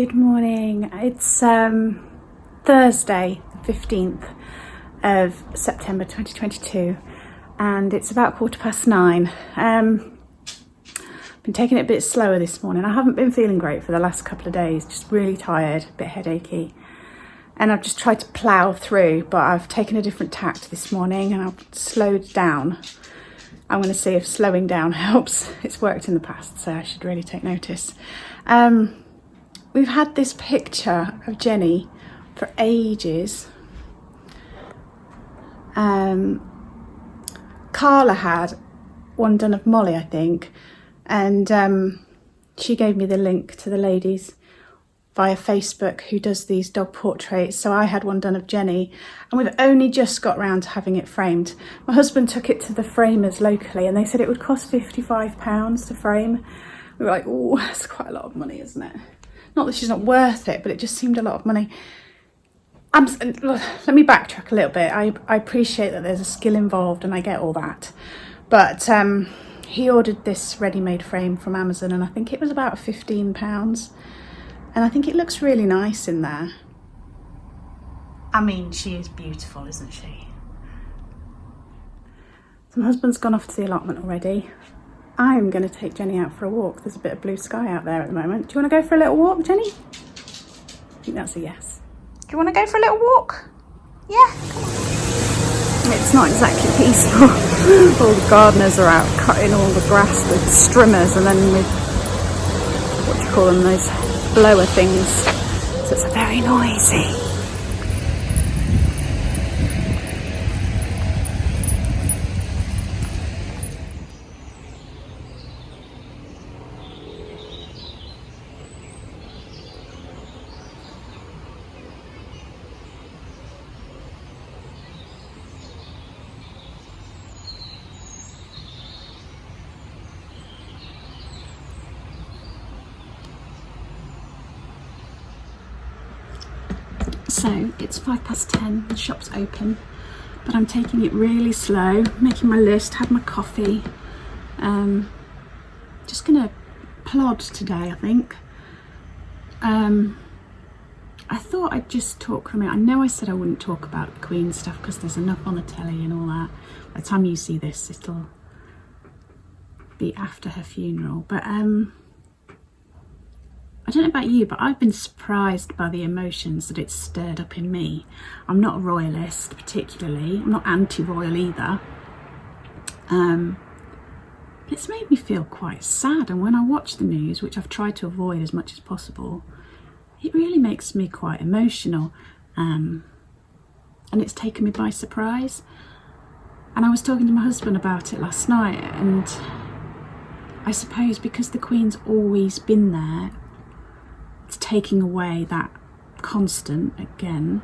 Good morning. It's Thursday, the 15th of September 2022, and it's about 9:15. Been taking it a bit slower this morning. I haven't been feeling great for the last couple of days, just really tired, a bit headachy, and I've just tried to plough through, but I've taken a different tact this morning and I've slowed down. I'm going to see if slowing down helps. It's worked in the past, so I should really take notice. We've had this picture of Jenny for ages. Carla had one done of Molly, I think, and she gave me the link to the ladies via Facebook who does these dog portraits. So I had one done of Jenny, and we've only just got round to having it framed. My husband took it to the framers locally and they said it would cost £55 to frame. We were like, oh, that's quite a lot of money, isn't it? Not that she's not worth it, but it just seemed a lot of money. Let me backtrack a little bit. I appreciate that there's a skill involved and I get all that. But he ordered this ready-made frame from Amazon and I think it was about £15. And I think it looks really nice in there. I mean, she is beautiful, isn't she? So my husband's gone off to the allotment already. I'm going to take Jenny out for a walk. There's a bit of blue sky out there at the moment. Do you want to go for a little walk, Jenny? I think that's a yes. Do you want to go for a little walk? Yeah, come on. It's not exactly peaceful. All the gardeners are out cutting all the grass with strimmers and then with, what do you call them, those blower things. So it's very noisy. So it's 10:05, the shop's open, but I'm taking it really slow, making my list, had my coffee. Just gonna plod today, I think. I thought I'd just talk for a minute. I know I said I wouldn't talk about the Queen stuff because there's enough on the telly and all that. By the time you see this, it'll be after her funeral. But I don't know about you, but I've been surprised by the emotions that it's stirred up in me. I'm not a royalist particularly, I'm not anti-royal either. It's made me feel quite sad, and when I watch the news, which I've tried to avoid as much as possible, it really makes me quite emotional, and it's taken me by surprise. And I was talking to my husband about it last night, and I suppose because the Queen's always been there, it's taking away that constant again,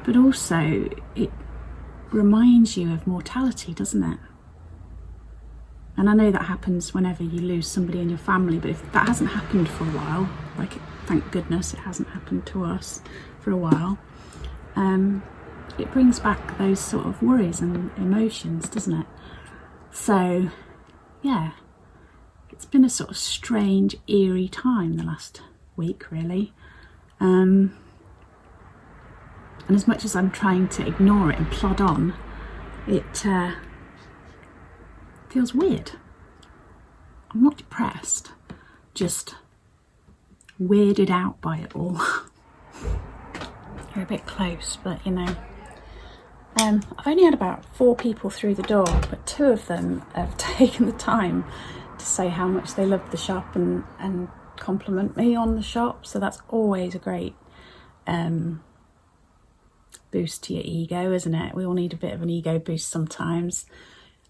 but also it reminds you of mortality, doesn't it? And I know that happens whenever you lose somebody in your family, but if that hasn't happened for a while, thank goodness it hasn't happened to us for a while, it brings back those sort of worries and emotions, doesn't it? So yeah, it's been a sort of strange, eerie time the last week, really. And as much as I'm trying to ignore it and plod on, it feels weird. I'm not depressed, just weirded out by it all. You're a bit close, but you know. I've only had about 4 people through the door, but 2 of them have taken the time to say how much they love the shop and compliment me on the shop, so that's always a great boost to your ego, isn't it? We all need a bit of an ego boost sometimes,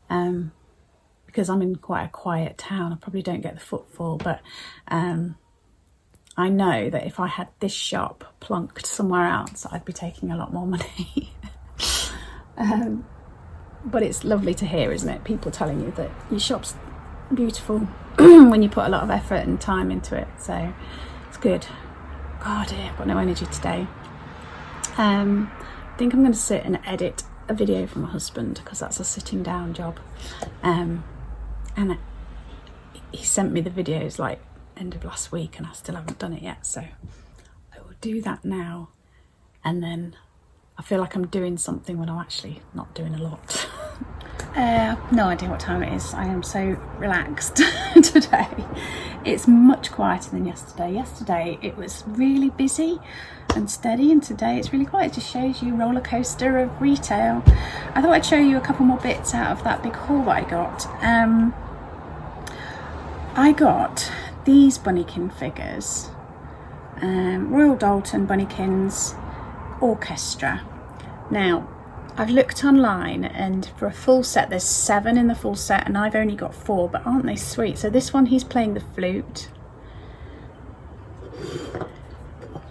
because I'm in quite a quiet town. I probably don't get the footfall, but I know that if I had this shop plunked somewhere else, I'd be taking a lot more money. But it's lovely to hear, isn't it? People telling you that your shop's beautiful when you put a lot of effort and time into it, so it's good. God, I've got no energy today. I think I'm going to sit and edit a video for my husband because that's a sitting down job, and he sent me the videos like end of last week and I still haven't done it yet, so do that now, and then I feel like I'm doing something when I'm actually not doing a lot. No idea what time it is. I am so relaxed today. It's much quieter than yesterday. Yesterday it was really busy and steady, and today it's really quiet. It just shows you roller coaster of retail. I thought I'd show you a couple more bits out of that big haul that I got. I got these bunnykin figures, Royal Dalton Bunnykins Orchestra. Now, I've looked online, and for a full set there's 7 in the full set, and I've only got 4, but aren't they sweet? So this one, he's playing the flute.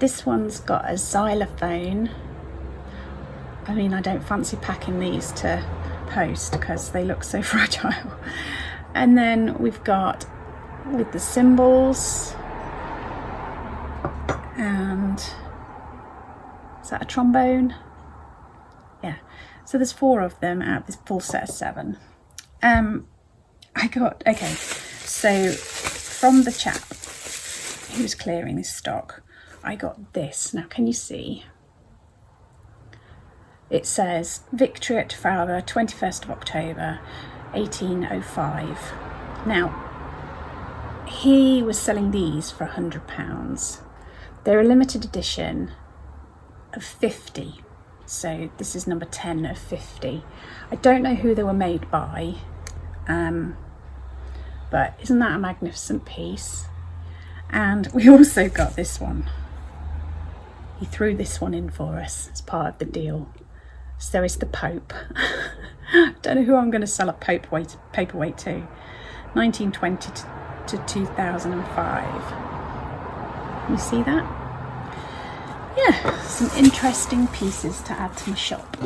This one's got a xylophone. I mean, I don't fancy packing these to post because they look so fragile. And then we've got with the cymbals, and is that a trombone? Yeah, so there's 4 of them out of this full set of 7. I got, okay, so from the chap who was clearing this stock, I got this. Now, can you see? It says Victory at Trafalgar, 21st of October, 1805. Now, he was selling these for £100. They're a limited edition of 50. So this is number 10 of 50. I don't know who they were made by, but isn't that a magnificent piece? And we also got this one. He threw this one in for us as part of the deal. So it's the Pope. Don't know who I'm going to sell a paperweight to. 1920 to 2005. You see that? Yeah, some interesting pieces to add to my shop.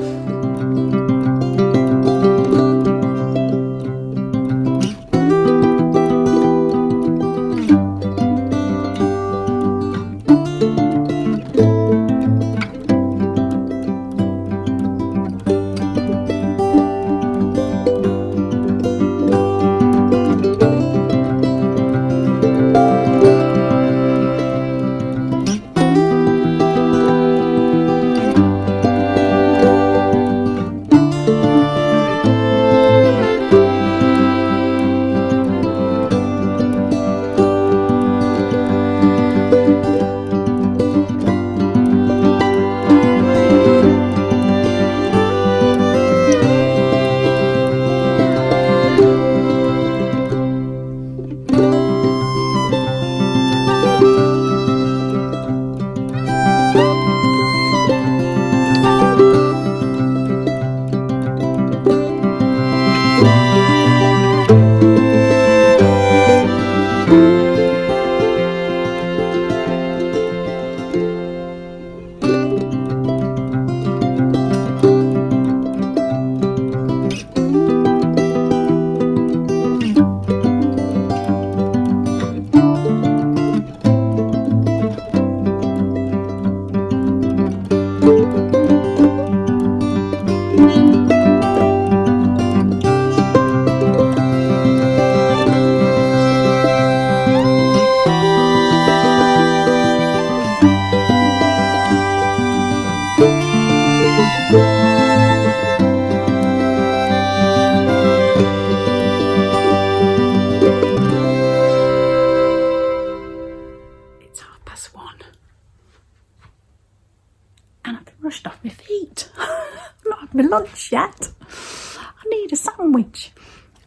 Lunch yet. I need a sandwich.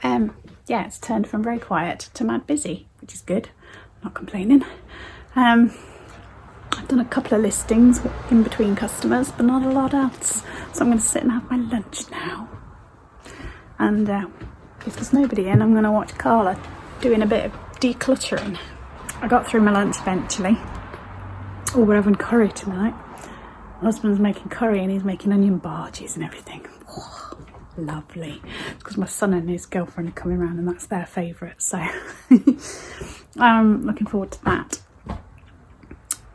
Yeah, it's turned from very quiet to mad busy, which is good. I'm not complaining. I've done a couple of listings in between customers, but not a lot else. So I'm going to sit and have my lunch now. And if there's nobody in, I'm going to watch Carla doing a bit of decluttering. I got through my lunch eventually. Oh, we're having curry tonight. My husband's making curry and he's making onion barges and everything. Oh, lovely. It's because my son and his girlfriend are coming around and that's their favourite. So I'm looking forward to that.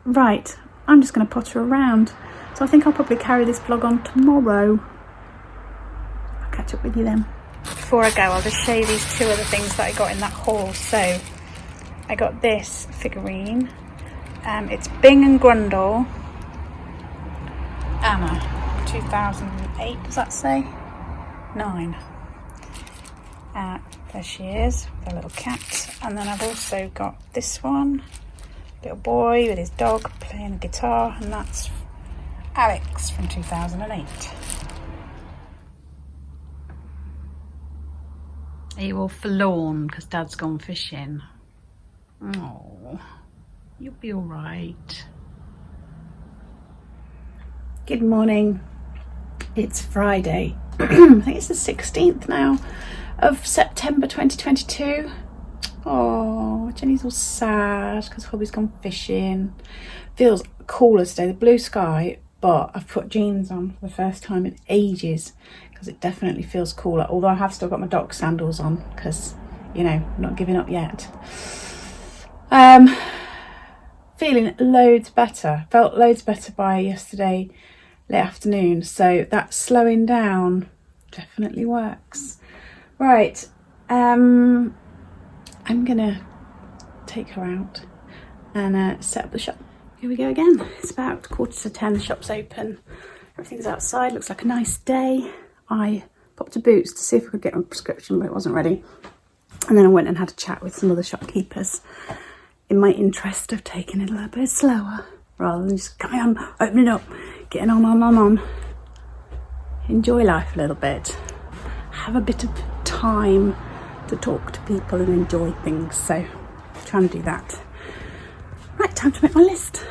Right, I'm just going to potter around. So I think I'll probably carry this vlog on tomorrow. I'll catch up with you then. Before I go, I'll just show you these 2 other things that I got in that haul. So I got this figurine. It's Bing and Grundle. Anna, 2008, does that say? 9. There she is, with a little cat. And then I've also got this one, little boy with his dog playing a guitar, and that's Alex from 2008. Are you all forlorn because Dad's gone fishing? Oh, you'll be all right. Good morning. It's Friday. I think it's the 16th now of September 2022. Oh, Jenny's all sad because Hubby's gone fishing. Feels cooler today, the blue sky, but I've put jeans on for the first time in ages because it definitely feels cooler. Although I have still got my dock sandals on because, you know, I'm not giving up yet. Feeling loads better. Felt loads better by yesterday late afternoon, so that slowing down definitely works. Right, I'm gonna take her out and set up the shop. Here we go again. It's about 9:45, the shop's open, everything's outside, looks like a nice day. I popped to Boots to see if I could get my prescription, but it wasn't ready, and then I went and had a chat with some other shopkeepers in my interest of taking it a little bit slower rather than just coming on, opening up, getting on. Enjoy life a little bit. Have a bit of time to talk to people and enjoy things. So, trying to do that. Right, time to make my list.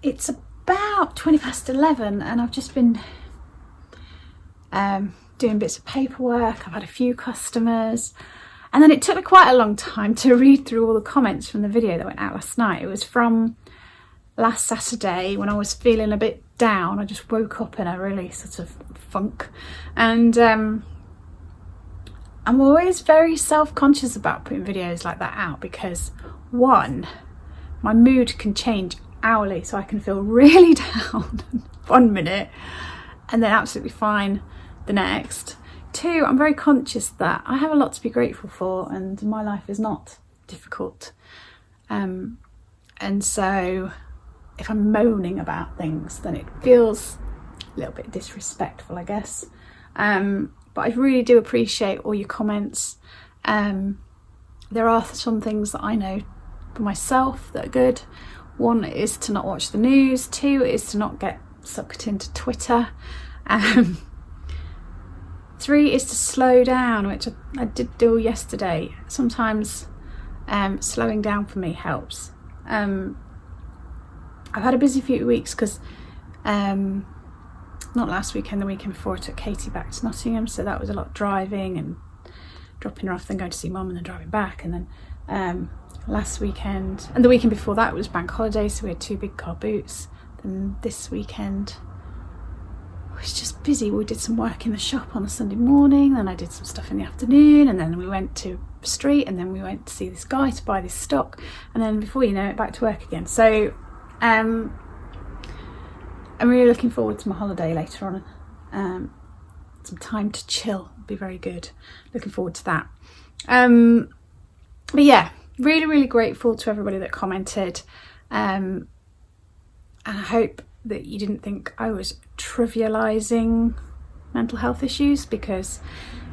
It's about 11:20 and I've just been doing bits of paperwork. I've had a few customers. And then it took me quite a long time to read through all the comments from the video that went out last night. It was from last Saturday when I was feeling a bit down. I just woke up in a really sort of funk, and I'm always very self-conscious about putting videos like that out because, one, my mood can change hourly, so I can feel really down 1 minute and then absolutely fine the next. 2, I'm very conscious that I have a lot to be grateful for and my life is not difficult, and so if I'm moaning about things, then it feels a little bit disrespectful, I guess. But I really do appreciate all your comments. There are some things that I know for myself that are good. 1 is to not watch the news. 2 is to not get sucked into Twitter. 3 is to slow down, which I did do yesterday. Sometimes slowing down for me helps. I've had a busy few weeks because not last weekend, the weekend before, I took Katie back to Nottingham, so that was a lot of driving and dropping her off, then going to see Mum and then driving back. And then last weekend and the weekend before that was bank holiday, so we had 2 big car boots. Then this weekend was just busy. We did some work in the shop on a Sunday morning, then I did some stuff in the afternoon, and then we went to the street, and then we went to see this guy to buy this stock, and then before you know it, back to work again. So I'm really looking forward to my holiday later on. Some time to chill will be very good. Looking forward to that. But yeah, really grateful to everybody that commented, and I hope that you didn't think I was trivializing mental health issues, because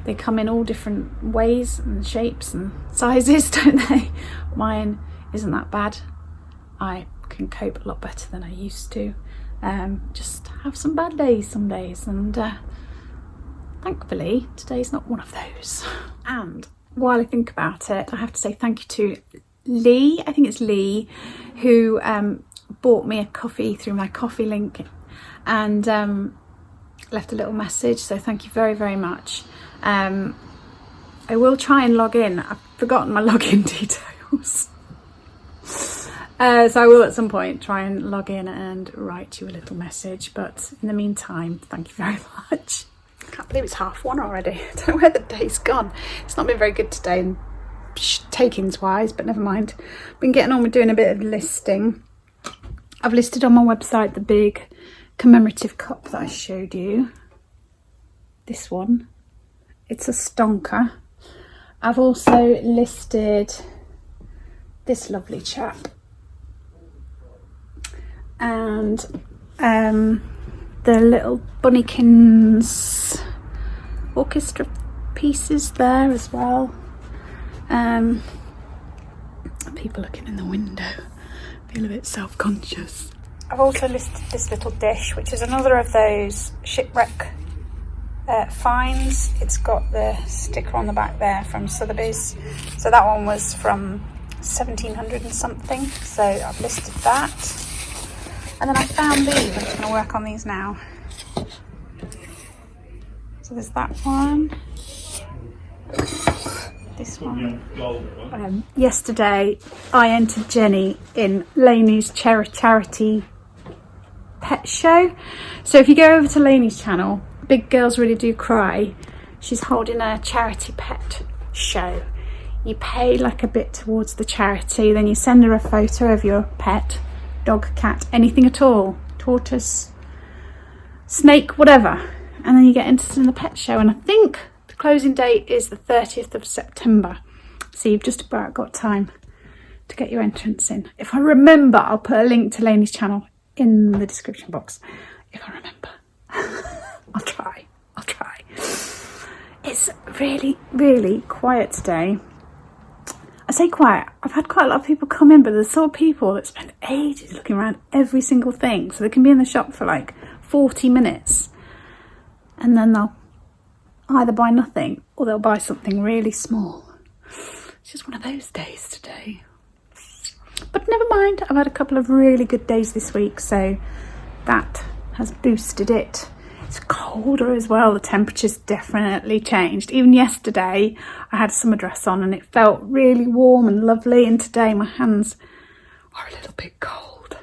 they come in all different ways and shapes and sizes, don't they? Mine isn't that bad. I can cope a lot better than I used to. Just have some bad days some days, and thankfully today's not one of those. And while I think about it, I have to say thank you to Lee, I think it's Lee, who bought me a coffee through my coffee link and left a little message, so thank you very much. I will try and log in. I've forgotten my login details. So I will at some point try and log in and write you a little message, but in the meantime, thank you very much. I can't believe it's 1:30 already. I don't know where the day's gone. It's not been very good today and takings wise, but never mind. Been getting on with doing a bit of listing. I've listed on my website the big commemorative cup that I showed you. This one. It's a stonker. I've also listed this lovely chap. And the little Bunnykins orchestra pieces there as well. People looking in the window, feel a bit self-conscious. I've also listed this little dish, which is another of those shipwreck finds. It's got the sticker on the back there from Sotheby's, so that one was from 1700 and something, so I've listed that. And then I found these. I'm just going to work on these now. So there's that one, this one. Yesterday I entered Jenny in Lainie's charity pet show. So if you go over to Lainie's channel, Big Girls Really Do Cry, she's holding a charity pet show. You pay like a bit towards the charity, then you send her a photo of your pet, dog, cat, anything at all, tortoise, snake, whatever, and then you get entered in the pet show. And I think the closing date is the 30th of September, so you've just about got time to get your entrance in. If I remember, I'll put a link to Lainie's channel in the description box, if I remember. I'll try. It's really, really quiet today. I say quiet, I've had quite a lot of people come in, but there's sort of people that spend ages looking around every single thing, so they can be in the shop for like 40 minutes and then they'll either buy nothing or they'll buy something really small. It's just one of those days today. But never mind, I've had a couple of really good days this week, so that has boosted it. It's colder as well, the temperature's definitely changed. Even yesterday I had a summer dress on and it felt really warm and lovely, and today my hands are a little bit cold.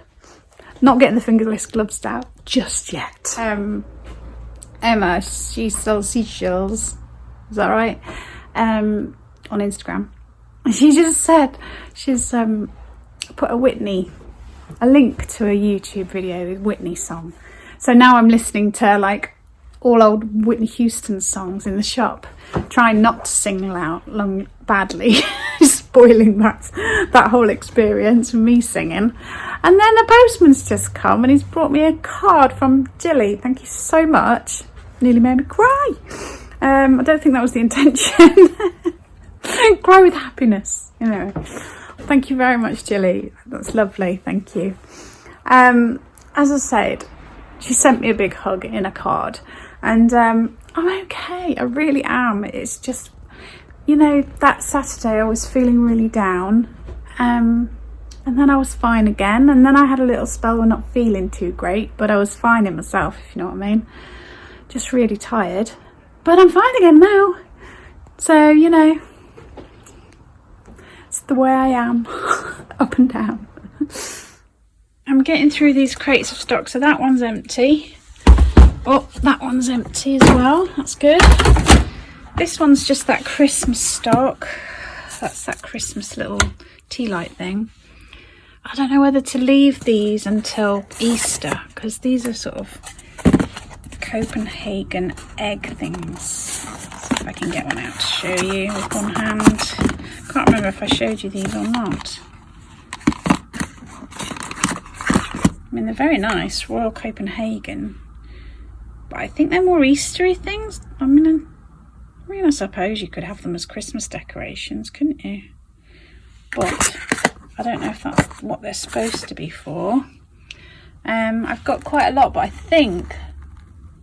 Not getting the fingerless gloves out just yet. Emma, she sells seashells, is that right? On Instagram. And she just said she's put a link to a YouTube video with Whitney's song. So now I'm listening to like all old Whitney Houston songs in the shop, trying not to sing badly, spoiling that whole experience of me singing. And then the postman's just come and he's brought me a card from Jilly. Thank you so much. Nearly made me cry. I don't think that was the intention. Cry with happiness, you know. Thank you very much, Jilly. That's lovely. Thank you. As I said, she sent me a big hug in a card, and I'm okay. I really am. It's just, you know, that Saturday I was feeling really down, and then I was fine again, and then I had a little spell of not feeling too great, but I was fine in myself, if you know what I mean. Just really tired, but I'm fine again now. So, you know, it's the way I am, up and down. I'm getting through these crates of stock. So that one's empty. Oh, that one's empty as well. That's good. This one's just that Christmas stock. That's that Christmas little tea light thing. I don't know whether to leave these until Easter, because these are sort of Copenhagen egg things. See if I can get one out to show you with one hand. Can't remember if I showed you these or not. I mean, they're very nice, Royal Copenhagen, but I think they're more Eastery things. I mean, I suppose you could have them as Christmas decorations, couldn't you? But I don't know if that's what they're supposed to be for. I've got quite a lot, but I think,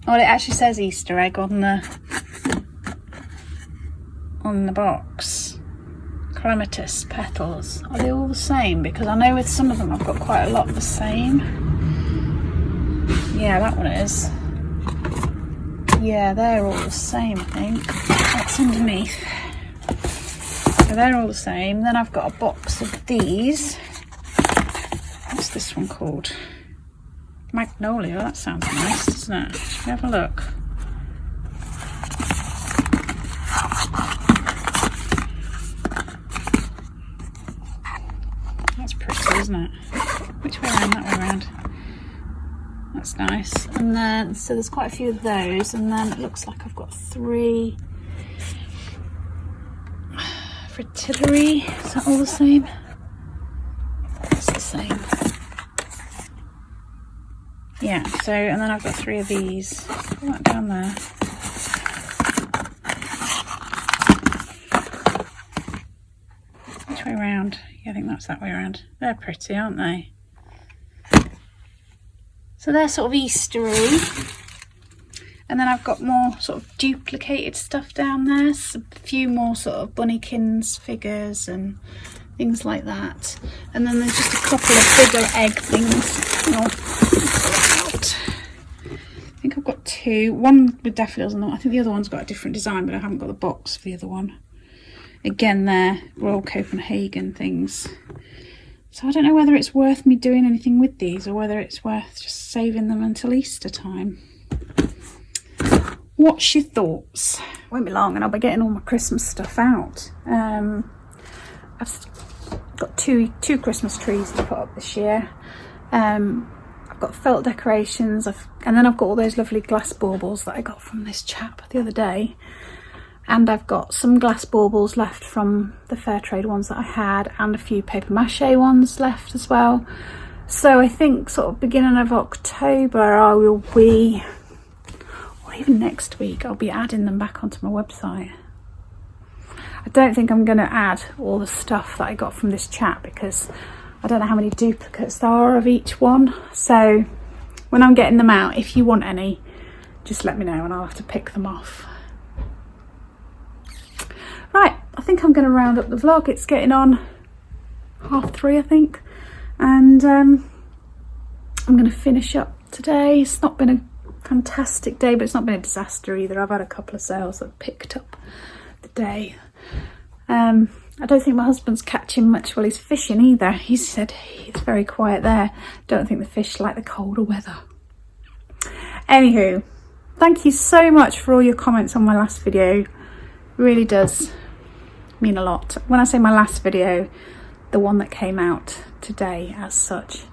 well, it actually says Easter egg on the box. Clematis petals. Are they all the same? Because I know with some of them I've got quite a lot the same. Yeah, that one is. Yeah, they're all the same, I think. That's underneath. So they're all the same. Then I've got a box of these. What's this one called? Magnolia. That sounds nice, doesn't it? Should we have a look? That's pretty, isn't it? Which way around? That way around. That's nice. And then, so there's quite a few of those, and then it looks like I've got 3 fritillary. Is that all the same? It's the same. Yeah, so, and then I've got 3 of these. Put that down there. Which way around? Yeah, I think that's that way around. They're pretty, aren't they? So they're sort of Eastery. And then I've got more sort of duplicated stuff down there. So a few more sort of bunnykins figures and things like that. And then there's just a couple of bigger egg things. Oh, I think I've got 2. One with daffodils on them. I think the other one's got a different design, but I haven't got the box for the other one. Again, they're Royal Copenhagen things. So I don't know whether it's worth me doing anything with these or whether it's worth just saving them until Easter time. What's your thoughts? Won't be long and I'll be getting all my Christmas stuff out. I've got two Christmas trees to put up this year. I've got felt decorations, and then I've got all those lovely glass baubles that I got from this chap the other day. And I've got some glass baubles left from the fair trade ones that I had, and a few paper mache ones left as well. So I think sort of beginning of October I will be, or even next week, I'll be adding them back onto my website. I don't think I'm going to add all the stuff that I got from this chap because I don't know how many duplicates there are of each one. So when I'm getting them out, if you want any, just let me know and I'll have to pick them off. Right, I think I'm going to round up the vlog. It's getting on 3:30, I think. And I'm going to finish up today. It's not been a fantastic day, but it's not been a disaster either. I've had a couple of sales that picked up the day. I don't think my husband's catching much while he's fishing either. He said it's very quiet there. Don't think the fish like the colder weather. Anywho, thank you so much for all your comments on my last video. It really does mean a lot. When I say my last video, the one that came out today as such.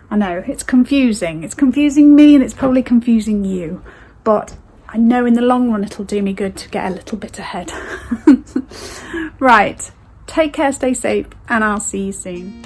I know it's confusing. It's confusing me and it's probably confusing you, but I know in the long run it'll do me good to get a little bit ahead. Right, take care, stay safe, and I'll see you soon.